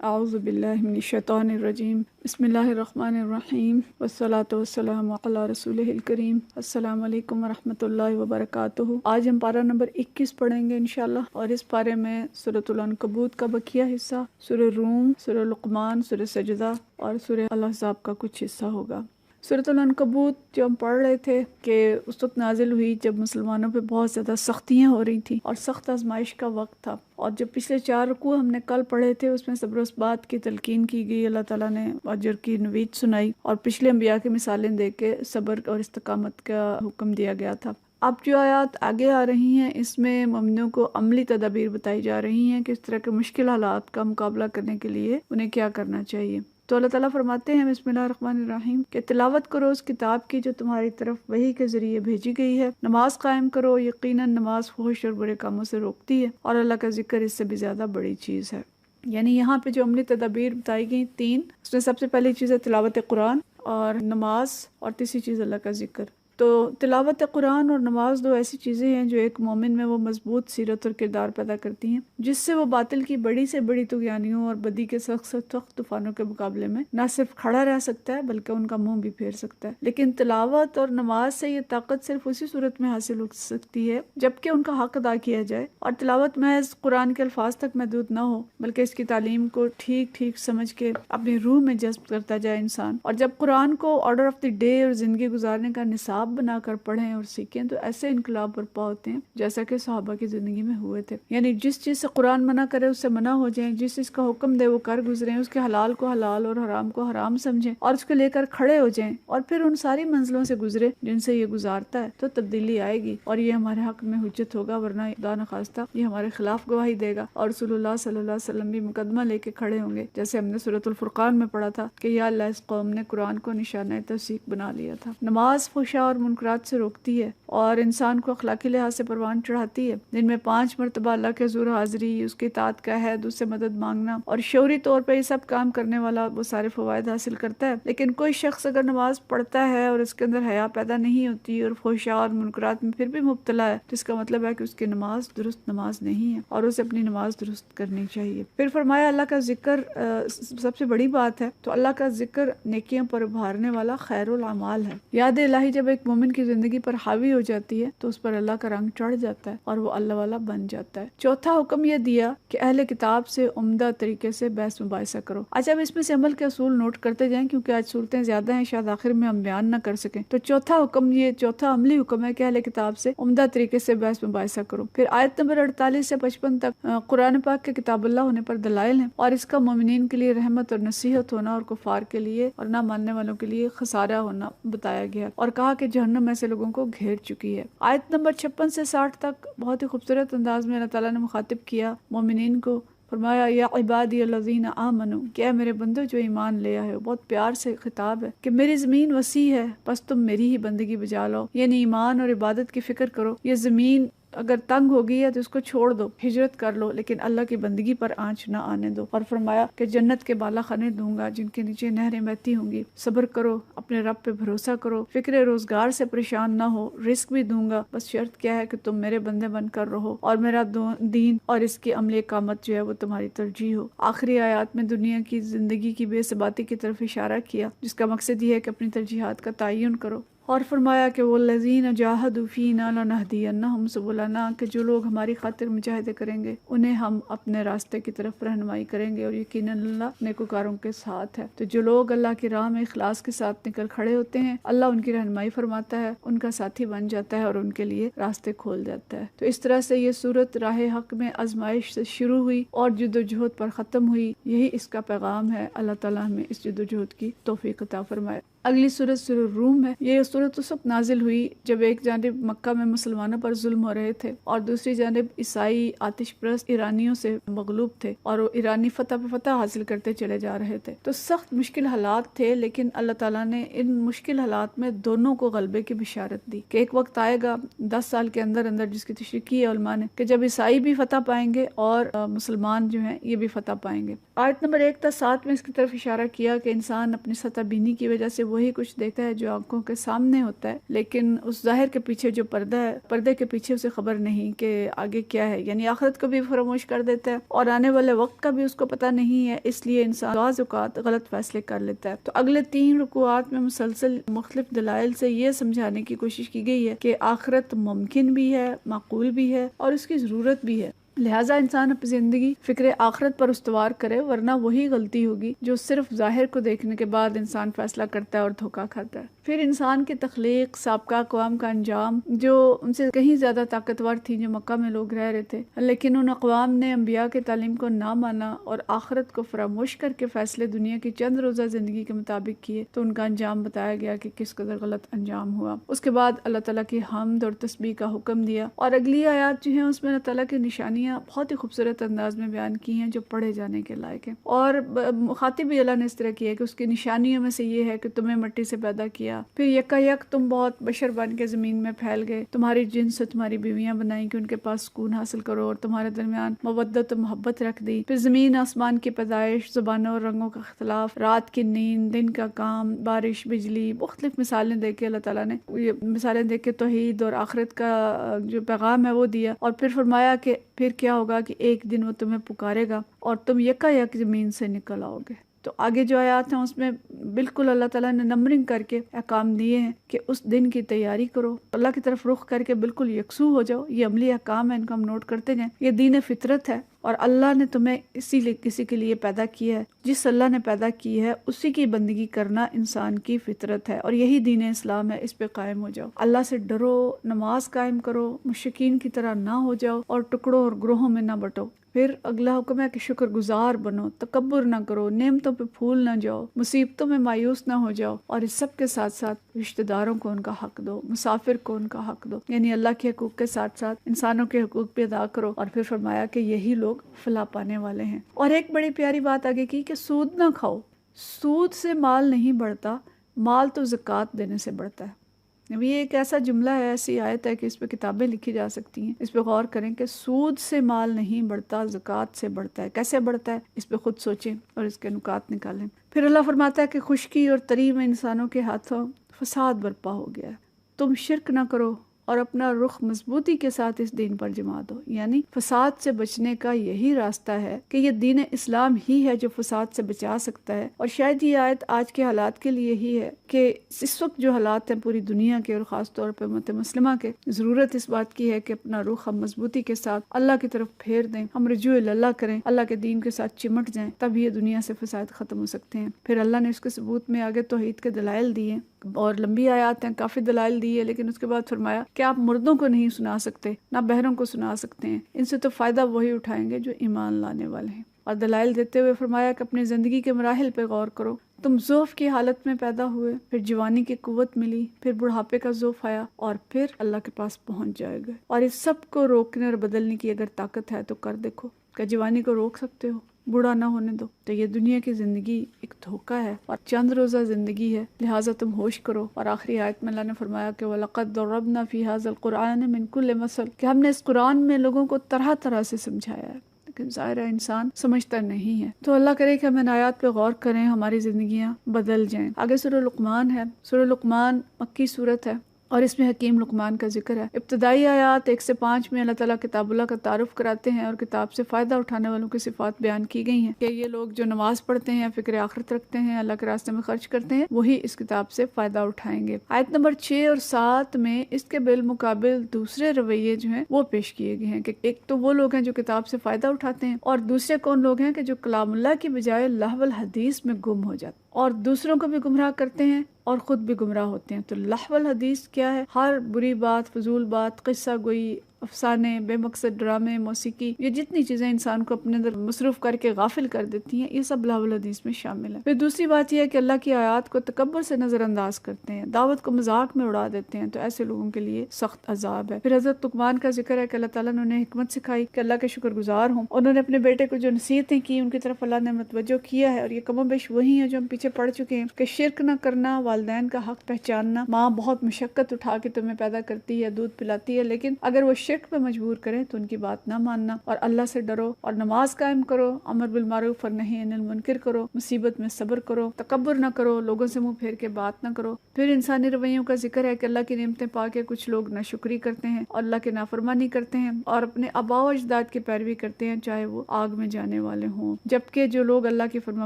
اعوذ باللہ من الشیطان الرجیم بسم اللہ الرحمن الرحیم والصلاة والسلام علی رسولہ الکریم۔ السلام علیکم ورحمۃ اللہ وبرکاتہ۔ آج ہم پارہ نمبر 21 پڑھیں گے انشاءاللہ، اور اس پارے میں سورۃ العنکبوت کا بقیہ حصہ، سورہ روم، سورہ لقمان، سورہ سجدہ اور سورہ الاحزاب کا کچھ حصہ ہوگا۔ سورۃ العنکبوت جو ہم پڑھ رہے تھے کہ اس وقت نازل ہوئی جب مسلمانوں پہ بہت زیادہ سختیاں ہو رہی تھیں اور سخت آزمائش کا وقت تھا، اور جو پچھلے 4 رکوع ہم نے کل پڑھے تھے اس میں صبر و ثبات کی تلقین کی گئی، اللہ تعالیٰ نے اجر کی نوید سنائی اور پچھلے انبیاء کی مثالیں دے کے صبر اور استقامت کا حکم دیا گیا تھا۔ اب جو آیات آگے آ رہی ہیں اس میں مومنوں کو عملی تدابیر بتائی جا رہی ہیں کہ اس طرح کے مشکل حالات کا مقابلہ کرنے کے لیے انہیں کیا کرنا چاہیے۔ تو اللہ تعالیٰ فرماتے ہیں بسم اللہ الرحمن الرحیم کہ تلاوت کرو اس کتاب کی جو تمہاری طرف وحی کے ذریعے بھیجی گئی ہے، نماز قائم کرو، یقیناً نماز فحش اور برے کاموں سے روکتی ہے اور اللہ کا ذکر اس سے بھی زیادہ بڑی چیز ہے۔ یعنی یہاں پہ جو عملی تدابیر بتائی گئی 3، اس میں سب سے پہلی چیز ہے تلاوت قرآن اور نماز، اور تیسری چیز اللہ کا ذکر۔ تو تلاوت قرآن اور نماز 2 ایسی چیزیں ہیں جو ایک مومن میں وہ مضبوط سیرت اور کردار پیدا کرتی ہیں جس سے وہ باطل کی بڑی سے بڑی طغیانیوں اور بدی کے سخت سے سخت طوفانوں کے مقابلے میں نہ صرف کھڑا رہ سکتا ہے بلکہ ان کا منہ بھی پھیر سکتا ہے۔ لیکن تلاوت اور نماز سے یہ طاقت صرف اسی صورت میں حاصل ہو سکتی ہے جبکہ ان کا حق ادا کیا جائے، اور تلاوت محض قرآن کے الفاظ تک محدود نہ ہو بلکہ اس کی تعلیم کو ٹھیک ٹھیک سمجھ کے اپنی روح میں جذب کرتا جائے انسان، اور جب قرآن کو آرڈر آف دی ڈے اور زندگی گزارنے کا نصاب بنا کر پڑھیں اور سیکھیں تو ایسے انقلاب برپا ہوتے ہیں جیسا کہ صحابہ کی زندگی میں ہوئے تھے۔ یعنی جس چیز سے قرآن منع کرے اس سے منع ہو جائیں، جس چیز کا حکم دے وہ کر گزریں، اس کے حلال کو حلال اور حرام کو حرام سمجھیں اور اس کو لے کر کھڑے ہو جائیں، اور پھر ان ساری منزلوں سے گزرے جن سے یہ گزارتا ہے، تو تبدیلی آئے گی اور یہ ہمارے حق میں حجت ہوگا، ورنہ خدا نخواستہ یہ ہمارے خلاف گواہی دے گا، اور رسول اللہ صلی اللہ علیہ وسلم بھی مقدمہ لے کے کھڑے ہوں گے، جیسے ہم نے سورۃ الفرقان میں پڑھا تھا کہ یا اللہ اس قوم نے قرآن کو نشانہ توثیق بنا لیا تھا۔ نماز فحشاء اور منکرات سے روکتی ہے اور انسان کو اخلاقی لحاظ سے پروان چڑھاتی ہے۔ دن میں 5 مرتبہ اللہ کے حضور حاضری، اس کی اطاعت کا عہد، اس سے مدد مانگنا، اور شعوری طور پر یہ سب کام کرنے والا وہ سارے فوائد حاصل کرتا ہے۔ لیکن کوئی شخص اگر نماز پڑھتا ہے اور اس کے اندر حیا پیدا نہیں ہوتی اور فحشاء اور منکرات میں پھر بھی مبتلا ہے تو اس کا مطلب ہے کہ اس کی نماز درست نماز نہیں ہے اور اسے اپنی نماز درست کرنی چاہیے۔ پھر فرمایا اللہ کا ذکر سب سے بڑی بات ہے، تو اللہ کا ذکر نیکیاں پر ابھارنے والا خیر الاعمال ہے۔ یاد الہی جب ایک مومن کی زندگی پر حاوی ہو جاتی ہے تو اس پر اللہ کا رنگ چڑھ جاتا ہے اور وہ اللہ والا بن جاتا ہے۔ چوتھا حکم یہ دیا کہ اہل کتاب سے عمدہ طریقے سے بحث مباحثہ کرو۔ آج اب اس میں سے عمل کے اصول نوٹ کرتے جائیں کیونکہ آج صورتیں زیادہ ہیں، شاید آخر میں ہم بیان نہ کر سکیں۔ تو چوتھا حکم، یہ چوتھا عملی حکم ہے کہ اہل کتاب سے عمدہ طریقے سے بحث مباحثہ کرو۔ پھر آیت نمبر 48 سے 55 تک قرآن پاک کے کتاب اللہ ہونے پر دلائل ہیں اور اس کا مومنین کے لیے رحمت اور نصیحت ہونا اور کفار کے لیے اور نہ ماننے والوں کے لیے خسارہ ہونا بتایا گیا، اور کہا کہ جہنم ایسے لوگوں کو گھیر چکی ہے۔ آیت نمبر 56 سے 60 تک بہت ہی خوبصورت انداز میں اللہ تعالیٰ نے مخاطب کیا مومنین کو، فرمایا یا عبادی الذین آمنوا، کہ اے میرے بندو جو ایمان لے آئے ہو۔ بہت پیار سے خطاب ہے کہ میری زمین وسیع ہے بس تم میری ہی بندگی بجا لاؤ، یعنی ایمان اور عبادت کی فکر کرو۔ یہ زمین اگر تنگ ہو گئی ہے تو اس کو چھوڑ دو، ہجرت کر لو، لیکن اللہ کی بندگی پر آنچ نہ آنے دو۔ اور فرمایا کہ جنت کے بالا خانے دوں گا جن کے نیچے نہریں بہتی ہوں گی۔ صبر کرو، اپنے رب پہ بھروسہ کرو، فکر روزگار سے پریشان نہ ہو، رزق بھی دوں گا، بس شرط کیا ہے کہ تم میرے بندے بن کر رہو اور میرا دین اور اس کی عملی اقامت جو ہے وہ تمہاری ترجیح ہو۔ آخری آیات میں دنیا کی زندگی کی بے ثباتی کی طرف اشارہ کیا جس کا مقصد یہ ہے کہ اپنی ترجیحات کا تعین کرو، اور فرمایا کہ والذین جاہدوا فینا لنہدینہم سبلنا، کہ جو لوگ ہماری خاطر مجاہدے کریں گے انہیں ہم اپنے راستے کی طرف رہنمائی کریں گے، اور یقیناً اللہ نیکوکاروں کے ساتھ ہے۔ تو جو لوگ اللہ کی راہ میں اخلاص کے ساتھ نکل کھڑے ہوتے ہیں اللہ ان کی رہنمائی فرماتا ہے، ان کا ساتھی بن جاتا ہے اور ان کے لیے راستے کھول دیتا ہے۔ تو اس طرح سے یہ سورت راہ حق میں آزمائش سے شروع ہوئی اور جد و جہد پر ختم ہوئی، یہی اس کا پیغام ہے۔ اللہ تعالیٰ ہمیں اس جد و جہد کی توفیق عطا فرمائے۔ اگلی سورت سورہ روم ہے۔ یہ سورت اس وقت نازل ہوئی جب ایک جانب مکہ میں مسلمانوں پر ظلم ہو رہے تھے اور دوسری جانب عیسائی آتش پرست ایرانیوں سے مغلوب تھے اور وہ ایرانی فتح پہ فتح حاصل کرتے چلے جا رہے تھے۔ تو سخت مشکل حالات تھے، لیکن اللہ تعالیٰ نے ان مشکل حالات میں دونوں کو غلبے کی بشارت دی کہ ایک وقت آئے گا 10 سال کے اندر اندر، جس کی تشریح کی ہے علماء نے، کہ جب عیسائی بھی فتح پائیں گے اور مسلمان جو ہیں یہ بھی فتح پائیں گے۔ آیت نمبر 1 تا 7 میں اس کی طرف اشارہ کیا کہ انسان اپنی سطح بینی کی وجہ سے وہی کچھ دیکھتا ہے جو آنکھوں کے سامنے ہوتا ہے، لیکن اس ظاہر کے پیچھے جو پردہ ہے، پردے کے پیچھے اسے خبر نہیں کہ آگے کیا ہے، یعنی آخرت کو بھی فراموش کر دیتا ہے اور آنے والے وقت کا بھی اس کو پتہ نہیں ہے، اس لیے انسان بعض اوقات غلط فیصلے کر لیتا ہے۔ تو اگلے 3 رکوعات میں مسلسل مختلف دلائل سے یہ سمجھانے کی کوشش کی گئی ہے کہ آخرت ممکن بھی ہے، معقول بھی ہے اور اس کی ضرورت بھی ہے، لہٰذا انسان اپنی زندگی فکر آخرت پر استوار کرے، ورنہ وہی غلطی ہوگی جو صرف ظاہر کو دیکھنے کے بعد انسان فیصلہ کرتا ہے اور دھوکا کھاتا ہے۔ پھر انسان کی تخلیق، سابقہ اقوام کا انجام جو ان سے کہیں زیادہ طاقتور تھی، جو مکہ میں لوگ رہ رہے تھے، لیکن ان اقوام نے انبیاء کی تعلیم کو نہ مانا اور آخرت کو فراموش کر کے فیصلے دنیا کی چند روزہ زندگی کے مطابق کیے، تو ان کا انجام بتایا گیا کہ کس قدر غلط انجام ہوا۔ اس کے بعد اللہ تعالیٰ کی حمد اور تسبیح کا حکم دیا، اور اگلی آیات جو ہیں اس میں اللہ تعالیٰ کی نشانیاں بہت ہی خوبصورت انداز میں بیان کی ہیں جو پڑھے جانے کے لائق ہیں، اور مخاطب بھی اللہ نے اس طرح کیا ہے کہ اس کی نشانیوں میں سے یہ ہے کہ تمہیں مٹی سے پیدا کیا، پھر یکا یک تم بہت بشر بن کے زمین میں پھیل گئے، تمہاری جنس سے تمہاری بیویاں بنائیں کہ ان کے پاس سکون حاصل کرو، اور تمہارے درمیان مودت و محبت رکھ دی، پھر زمین آسمان کی پیدائش، زبانوں اور رنگوں کا اختلاف، رات کی نیند، دن کا کام، بارش، بجلی، مختلف مثالیں دے کے اللہ تعالیٰ نے یہ مثالیں دے کے توحید اور آخرت کا جو پیغام ہے وہ دیا، اور پھر فرمایا کہ پھر کیا ہوگا کہ ایک دن وہ تمہیں پکارے گا اور تم یکا یک زمین سے نکل آؤ گے۔ تو آگے جو آیات ہیں اس میں بالکل اللہ تعالیٰ نے نمبرنگ کر کے احکام دیے ہیں کہ اس دن کی تیاری کرو، اللہ کی طرف رخ کر کے بالکل یکسو ہو جاؤ۔ یہ عملی احکام ہے، ان کو ہم نوٹ کرتے جائیں۔ یہ دین فطرت ہے، اور اللہ نے تمہیں اسی لیے کسی کے لیے پیدا کیا ہے، جس اللہ نے پیدا کی ہے اسی کی بندگی کرنا انسان کی فطرت ہے، اور یہی دین اسلام ہے، اس پہ قائم ہو جاؤ۔ اللہ سے ڈرو، نماز قائم کرو، مشرکین کی طرح نہ ہو جاؤ اور ٹکڑوں اور گروہوں میں نہ بٹو۔ پھر اگلا حکم ہے کہ شکر گزار بنو، تکبر نہ کرو، نعمتوں پہ پھول نہ جاؤ، مصیبتوں میں مایوس نہ ہو جاؤ، اور اس سب کے ساتھ ساتھ رشتہ داروں کو ان کا حق دو، مسافر کو ان کا حق دو، یعنی اللہ کے حقوق کے ساتھ ساتھ انسانوں کے حقوق بھی ادا کرو۔ اور پھر فرمایا کہ یہی لوگ فلاح پانے والے ہیں۔ اور ایک بڑی پیاری بات آگے کی کہ سود نہ کھاؤ، سود سے مال نہیں بڑھتا، مال تو زکوٰۃ دینے سے بڑھتا ہے۔ یہ ایک ایسا جملہ ہے، ایسی آیت ہے کہ اس پہ کتابیں لکھی جا سکتی ہیں۔ اس پہ غور کریں کہ سود سے مال نہیں بڑھتا، زکوٰۃ سے بڑھتا ہے۔ کیسے بڑھتا ہے اس پہ خود سوچیں اور اس کے نکات نکالیں۔ پھر اللہ فرماتا ہے کہ خشکی اور تری میں انسانوں کے ہاتھوں فساد برپا ہو گیا ہے، تم شرک نہ کرو اور اپنا رخ مضبوطی کے ساتھ اس دین پر جما دو۔ یعنی فساد سے بچنے کا یہی راستہ ہے کہ یہ دین اسلام ہی ہے جو فساد سے بچا سکتا ہے۔ اور شاید یہ آیت آج کے حالات کے لیے ہی ہے کہ اس وقت جو حالات ہیں پوری دنیا کے اور خاص طور پہ امت مسلمہ کے، ضرورت اس بات کی ہے کہ اپنا رخ ہم مضبوطی کے ساتھ اللہ کی طرف پھیر دیں، ہم رجوع اللہ کریں، اللہ کے دین کے ساتھ چمٹ جائیں، تب یہ دنیا سے فساد ختم ہو سکتے ہیں۔ پھر اللہ نے اس کے ثبوت میں آگے توحید کے دلائل دیے، اور لمبی آیات ہیں، کافی دلائل دی ہے، لیکن اس کے بعد فرمایا کہ آپ مردوں کو نہیں سنا سکتے، نہ بہروں کو سنا سکتے ہیں، ان سے تو فائدہ وہی اٹھائیں گے جو ایمان لانے والے ہیں۔ اور دلائل دیتے ہوئے فرمایا کہ اپنی زندگی کے مراحل پہ غور کرو، تم ضعف کی حالت میں پیدا ہوئے، پھر جوانی کی قوت ملی، پھر بڑھاپے کا ضعف آیا، اور پھر اللہ کے پاس پہنچ جائے گا۔ اور اس سب کو روکنے اور بدلنے کی اگر طاقت ہے تو کر دیکھو۔ کہ جوانی کو روک سکتے ہو، بوڑھا نہ ہونے دو؟ تو یہ دنیا کی زندگی ایک دھوکہ ہے اور چند روزہ زندگی ہے، لہٰذا تم ہوش کرو۔ اور آخری آیت میں اللہ نے فرمایا کہ وَلَقَدْ ضَرَبْنَا فِي هَذَا الْقُرْآنِ مِنْ كُلِّ مَثَلٍ، کہ ہم نے اس قرآن میں لوگوں کو طرح طرح سے سمجھایا ہے، لیکن ظاہر ہے انسان سمجھتا نہیں ہے۔ تو اللہ کرے کہ ہم ان آیات پہ غور کریں، ہماری زندگیاں بدل جائیں۔ آگے سورہ لقمان ہے۔ سورہ لقمان مکی سورت ہے، اور اس میں حکیم لقمان کا ذکر ہے۔ ابتدائی آیات 1 سے 5 میں اللہ تعالیٰ کتاب اللہ کا تعارف کراتے ہیں اور کتاب سے فائدہ اٹھانے والوں کی صفات بیان کی گئی ہیں کہ یہ لوگ جو نماز پڑھتے ہیں، فکر آخرت رکھتے ہیں، اللہ کے راستے میں خرچ کرتے ہیں، وہی اس کتاب سے فائدہ اٹھائیں گے۔ آیت نمبر 6 اور 7 میں اس کے بالمقابل دوسرے رویے جو ہیں وہ پیش کیے گئے ہیں کہ ایک تو وہ لوگ ہیں جو کتاب سے فائدہ اٹھاتے ہیں، اور دوسرے کون لوگ ہیں کہ جو کلام اللہ کی بجائے لہو الحدیث میں گم ہو جاتے ہیں اور دوسروں کو بھی گمراہ کرتے ہیں اور خود بھی گمراہ ہوتے ہیں۔ تو لہو الحدیث کیا ہے؟ ہر بری بات، فضول بات، قصہ گوئی، افسانے، بے مقصد ڈرامے، موسیقی، یہ جتنی چیزیں انسان کو اپنے اندر مصروف کر کے غافل کر دیتی ہیں، یہ سب لہو الحدیث میں شامل ہے۔ پھر دوسری بات یہ ہے کہ اللہ کی آیات کو تکبر سے نظر انداز کرتے ہیں، دعوت کو مذاق میں اڑا دیتے ہیں، تو ایسے لوگوں کے لیے سخت عذاب ہے۔ پھر حضرت لقمان کا ذکر ہے کہ اللہ تعالیٰ نے انہیں حکمت سکھائی کہ اللہ کے شکر گزار ہوں۔ انہوں نے اپنے بیٹے کو جو نصیحتیں کی ان کی طرف اللہ نے متوجہ کیا ہے، اور یہ کم و بیش وہی ہیں جو ہم پیچھے پڑھ چکے ہیں کہ شرک نہ کرنا، والدین کا حق پہچاننا۔ ماں بہت مشقت اٹھا کے تمہیں پیدا کرتی ہے، دودھ پلاتی ہے، لیکن اگر وہ شرک شرک پہ مجبور کریں تو ان کی بات نہ ماننا، اور اللہ سے ڈرو اور نماز قائم کرو، امر بالمعروف اور نہی عن المنکر کرو، مصیبت میں صبر کرو، تکبر نہ کرو، لوگوں سے منہ پھیر کے بات نہ کرو۔ پھر انسانی رویوں کا ذکر ہے کہ اللہ کی نعمتیں پا کے کچھ لوگ ناشکری کرتے ہیں اور اللہ کے نافرمانی کرتے ہیں اور اپنے آباء و اجداد کی پیروی کرتے ہیں، چاہے وہ آگ میں جانے والے ہوں، جبکہ جو لوگ اللہ کی فرما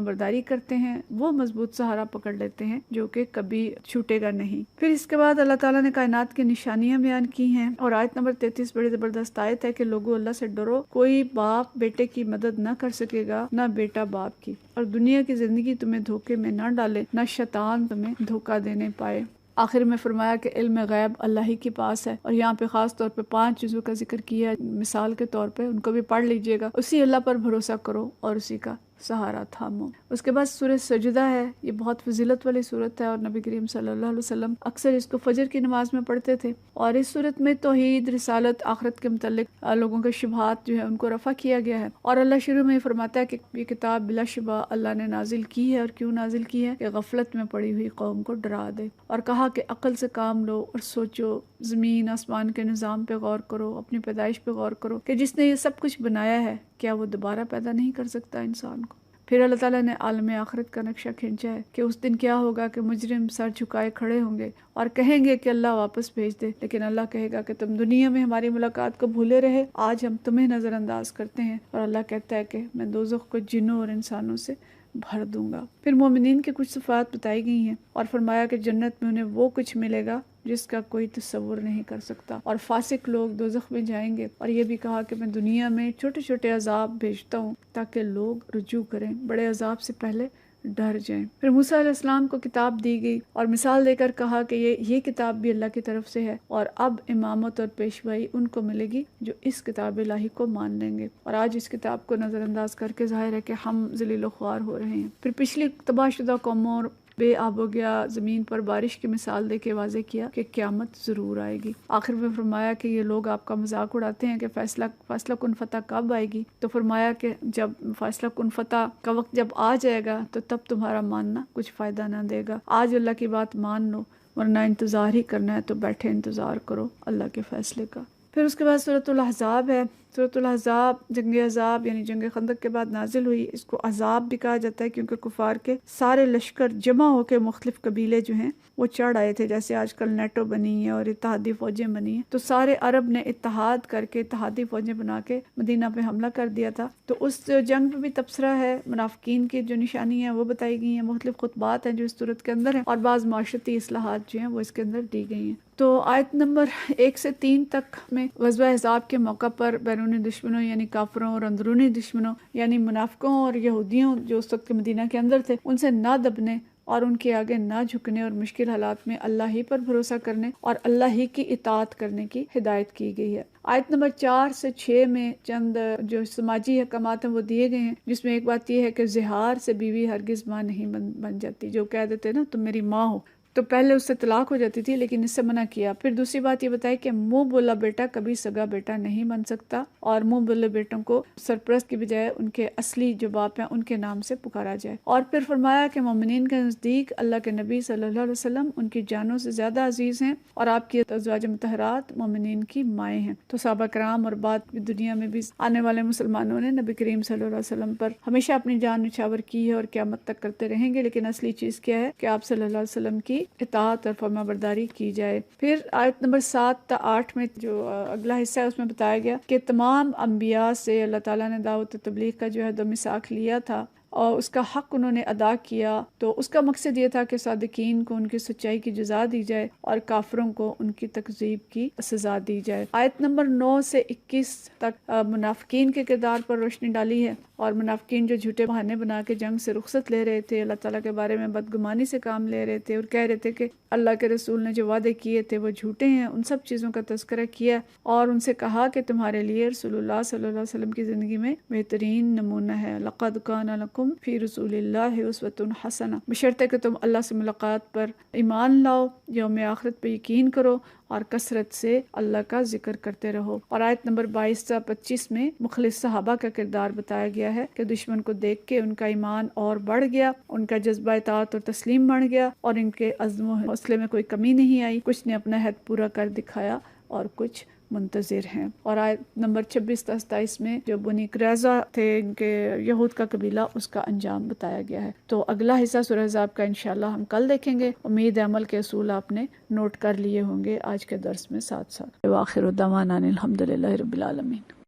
برداری کرتے ہیں وہ مضبوط سہارا پکڑ لیتے ہیں جو کہ کبھی چھوٹے گا نہیں۔ پھر اس کے بعد اللہ تعالیٰ نے کائنات کی نشانیاں بیان کی ہیں، اور آیت نمبر 33 بڑی زبردست آیت ہے کہ لوگوں اللہ سے ڈرو، کوئی باپ بیٹے کی مدد نہ کر سکے گا، نہ بیٹا باپ کی، اور دنیا کی زندگی تمہیں دھوکے میں نہ ڈالے، نہ شیطان تمہیں دھوکہ دینے پائے۔ آخر میں فرمایا کہ علم غیب اللہ ہی کے پاس ہے، اور یہاں پہ خاص طور پہ 5 چیزوں کا ذکر کیا مثال کے طور پہ، ان کو بھی پڑھ لیجئے گا۔ اسی اللہ پر بھروسہ کرو اور اسی کا سہارا تھامو۔ اس کے بعد سورہ سجدہ ہے، یہ بہت فضیلت والی صورت ہے، اور نبی کریم صلی اللہ علیہ وسلم اکثر اس کو فجر کی نماز میں پڑھتے تھے، اور اس صورت میں توحید، رسالت، آخرت کے متعلق لوگوں کے شبہات جو ہے ان کو رفع کیا گیا ہے، اور اللہ شروع میں فرماتا ہے کہ یہ کتاب بلا شبہ اللہ نے نازل کی ہے، اور کیوں نازل کی ہے؟ کہ غفلت میں پڑی ہوئی قوم کو ڈرا دے، اور کہا کہ عقل سے کام لو اور سوچو، زمین آسمان کے نظام پہ غور کرو، اپنی پیدائش پہ غور کرو کہ جس نے یہ سب کچھ بنایا ہے کیا وہ دوبارہ پیدا نہیں کر سکتا انسان کو؟ پھر اللہ تعالیٰ نے عالم آخرت کا نقشہ کھینچا ہے کہ اس دن کیا ہوگا کہ مجرم سر جھکائے کھڑے ہوں گے اور کہیں گے کہ اللہ واپس بھیج دے، لیکن اللہ کہے گا کہ تم دنیا میں ہماری ملاقات کو بھولے رہے، آج ہم تمہیں نظر انداز کرتے ہیں، اور اللہ کہتا ہے کہ میں دوزخ کو جنوں اور انسانوں سے بھر دوں گا۔ پھر مومنین کی کچھ صفات بتائی گئی ہیں، اور فرمایا کہ جنت میں انہیں وہ کچھ ملے گا جس کا کوئی تصور نہیں کر سکتا، اور فاسق لوگ دوزخ میں جائیں گے، اور یہ بھی کہا کہ میں دنیا میں چھوٹے چھوٹے عذاب بھیجتا ہوں تاکہ لوگ رجوع کریں، بڑے عذاب سے پہلے ڈر جائیں۔ پھر موسیٰ علیہ السلام کو کتاب دی گئی اور مثال دے کر کہا کہ یہ کتاب بھی اللہ کی طرف سے ہے، اور اب امامت اور پیشوائی ان کو ملے گی جو اس کتاب الہی کو مان لیں گے، اور آج اس کتاب کو نظر انداز کر کے ظاہر ہے کہ ہم ذلیل و خوار ہو رہے ہیں۔ پھر پچھلی تباہ شدہ قوموں اور بے آب و گیا زمین پر بارش کی مثال دے کے واضح کیا کہ قیامت ضرور آئے گی۔ آخر میں فرمایا کہ یہ لوگ آپ کا مذاق اڑاتے ہیں کہ فیصلہ کن فتح کب آئے گی، تو فرمایا کہ جب فیصلہ کن فتح کا وقت جب آ جائے گا تو تب تمہارا ماننا کچھ فائدہ نہ دے گا۔ آج اللہ کی بات مان لو، ورنہ انتظار ہی کرنا ہے تو بیٹھے انتظار کرو اللہ کے فیصلے کا۔ پھر اس کے بعد سورۃ الاحزاب ہے۔ سورۃ الاحزاب جنگ احزاب یعنی جنگ خندق کے بعد نازل ہوئی۔ اس کو احزاب بھی کہا جاتا ہے کیونکہ کفار کے سارے لشکر جمع ہو کے مختلف قبیلے جو ہیں وہ چڑھ آئے تھے، جیسے آج کل نیٹو بنی ہے اور اتحادی فوجیں بنی ہیں، تو سارے عرب نے اتحاد کر کے اتحادی فوجیں بنا کے مدینہ پہ حملہ کر دیا تھا۔ تو اس جنگ پہ بھی تبصرہ ہے، منافقین کی جو نشانی ہیں وہ بتائی گئی ہیں، مختلف خطبات ہیں جو اس صورت کے اندر ہیں، اور بعض معاشرتی اصلاحات جو ہیں وہ اس کے اندر دی گئی ہیں۔ تو آیت نمبر 1 سے 3 تک میں غزوہ احزاب کے موقع پر بیرونی دشمنوں یعنی کافروں اور اندرونی دشمنوں یعنی منافقوں اور یہودیوں جو اس وقت مدینہ کے اندر تھے ان سے نہ دبنے اور ان کے آگے نہ جھکنے اور مشکل حالات میں اللہ ہی پر بھروسہ کرنے اور اللہ ہی کی اطاعت کرنے کی ہدایت کی گئی ہے۔ آیت نمبر 4 سے 6 میں چند جو سماجی احکامات ہیں وہ دیے گئے ہیں، جس میں ایک بات یہ ہے کہ زہار سے بیوی ہرگز ماں نہیں بن جاتی۔ جو کہہ دیتے نا تم میری ماں ہو، تو پہلے اس سے طلاق ہو جاتی تھی لیکن اس سے منع کیا۔ پھر دوسری بات یہ بتائی کہ منہ بولا بیٹا کبھی سگا بیٹا نہیں بن سکتا، اور منہ بولے بیٹوں کو سرپرست کی بجائے ان کے اصلی جو باپ ہیں ان کے نام سے پکارا جائے۔ اور پھر فرمایا کہ مومنین کے نزدیک اللہ کے نبی صلی اللہ علیہ وسلم ان کی جانوں سے زیادہ عزیز ہیں، اور آپ کی ازواج مطہرات مومنین کی مائیں ہیں۔ تو صحابہ کرام اور بعد دنیا میں بھی آنے والے مسلمانوں نے نبی کریم صلی اللہ علیہ وسلم پر ہمیشہ اپنی جان نچھاور کی ہے اور قیامت تک کرتے رہیں گے، لیکن اصلی چیز کیا ہے کہ آپ صلی اللہ علیہ وسلم کی اطاعت اور فرما برداری کی جائے۔ پھر آیت نمبر 7 تا 8 میں جو اگلا حصہ ہے اس میں بتایا گیا کہ تمام انبیاء سے اللہ تعالیٰ نے دعوت تبلیغ کا جو عہد و میثاق لیا تھا اور اس کا حق انہوں نے ادا کیا، تو اس کا مقصد یہ تھا کہ صادقین کو ان کی سچائی کی جزا دی جائے اور کافروں کو ان کی تکذیب کی سزا دی جائے۔ آیت نمبر 9 سے 21 تک منافقین کے کردار پر روشنی ڈالی ہے، اور منافقین جو جھوٹے بہانے بنا کے جنگ سے رخصت لے رہے تھے، اللہ تعالیٰ کے بارے میں بدگمانی سے کام لے رہے تھے اور کہہ رہے تھے کہ اللہ کے رسول نے جو وعدے کیے تھے وہ جھوٹے ہیں، ان سب چیزوں کا تذکرہ کیا اور ان سے کہا کہ تمہارے لیے رسول اللہ صلی اللہ علیہ وسلم کی زندگی میں بہترین نمونہ ہے، لقد کان لکم فی رسول اللہ اسوۃ حسنہ، بشرطے کہ تم اللہ سے ملاقات پر ایمان لاؤ، یوم آخرت پہ یقین کرو اور کثرت سے اللہ کا ذکر کرتے رہو۔ اور آیت نمبر 22 سے 25 میں مخلص صحابہ کا کردار بتایا گیا ہے کہ دشمن کو دیکھ کے ان کا ایمان اور بڑھ گیا، ان کا جذبہ اطاعت اور تسلیم بڑھ گیا، اور ان کے عزم و حوصلے میں کوئی کمی نہیں آئی، کچھ نے اپنا عہد پورا کر دکھایا اور کچھ منتظر ہیں۔ اور آیت نمبر 26 تا 27 میں جو بنی قریظہ تھے ان کے یہود کا قبیلہ، اس کا انجام بتایا گیا ہے۔ تو اگلا حصہ سورہ احزاب کا انشاءاللہ ہم کل دیکھیں گے۔ امید ہے عمل کے اصول آپ نے نوٹ کر لیے ہوں گے آج کے درس میں ساتھ ساتھ۔ وآخر دعوانا الحمدللہ رب العالمین۔